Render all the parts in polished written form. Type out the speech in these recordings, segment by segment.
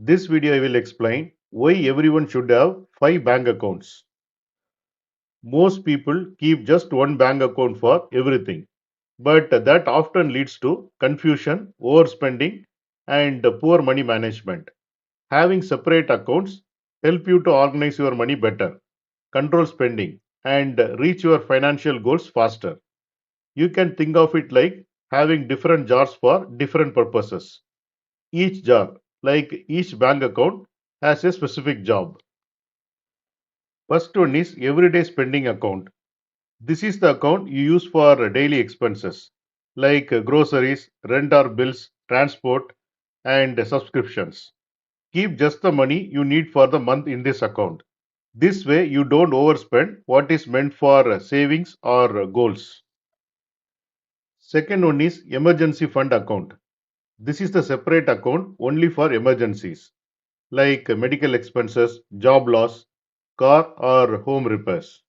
This video I will explain why everyone should have 5 bank accounts. Most people keep just one bank account for everything, but that often leads to confusion, overspending, and poor money management. Having separate accounts help you to organize your money better, control spending, and reach your financial goals faster. You can think of it like having different jars for different purposes. Each jar, like each bank account, has a specific job. First one is everyday spending account. This is the account you use for daily expenses like groceries, rent or bills, transport, and subscriptions. Keep just the money you need for the month in this account. This way, you don't overspend what is meant for savings or goals. Second one is emergency fund account. This is the separate account only for emergencies like medical expenses, job loss, car or home repairs.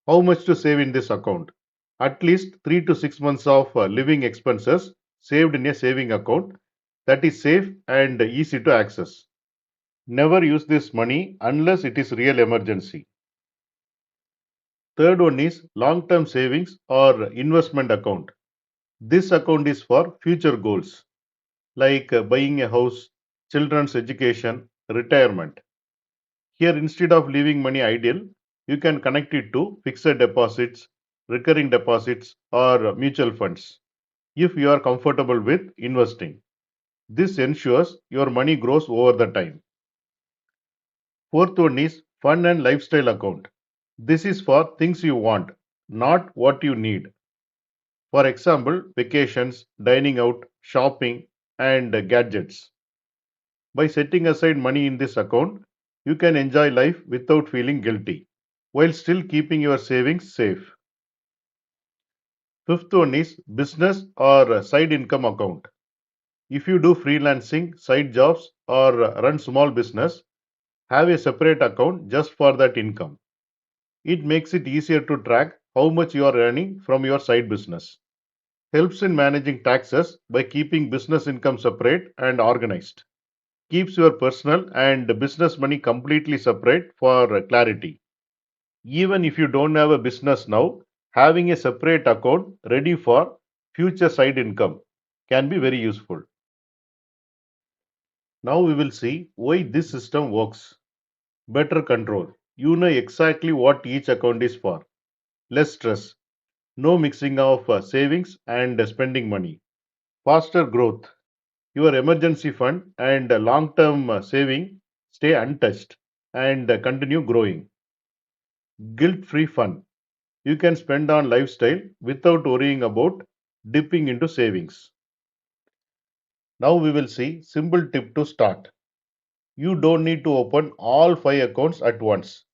How much to save in this account? At least 3 to 6 months of living expenses saved in a saving account that is safe and easy to access. Never use this money unless it is real emergency. Third one is long term savings or investment account. This account is for future goals like buying a house, children's education, retirement. Here, instead of leaving money idle, you can connect it to fixed deposits, recurring deposits, or mutual funds if you are comfortable with investing. This ensures your money grows over the time. Fourth one is fun and lifestyle account. This is for things you want, not what you need. For example, vacations, dining out, shopping, and gadgets. By setting aside money in this account, you can enjoy life without feeling guilty, while still keeping your savings safe. Fifth one is business or side income account. If you do freelancing, side jobs, or run small business, have a separate account just for that income. It makes it easier to track how much you are earning from your side business. Helps in managing taxes by keeping business income separate and organized. Keeps your personal and business money completely separate for clarity. Even if you don't have a business now, having a separate account ready for future side income can be very useful. Now we will see why this system works. Better control. You know exactly what each account is for. Less stress. No mixing of savings and spending money. Faster growth. Your emergency fund and long term saving stay untouched and continue growing. Guilt free fun. You can spend on lifestyle without worrying about dipping into savings. Now we will see simple tip to start. You don't need to open all 5 accounts at once.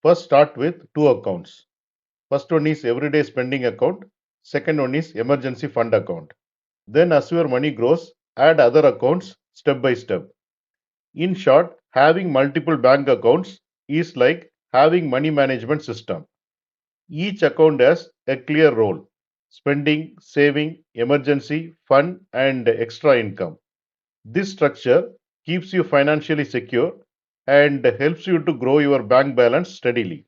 First start with 2 accounts. First one is everyday spending account, second one is emergency fund account. Then as your money grows, add other accounts step by step. In short, having multiple bank accounts is like having money management system. Each account has a clear role: spending, saving, emergency, fund, and extra income. This structure keeps you financially secure and helps you to grow your bank balance steadily.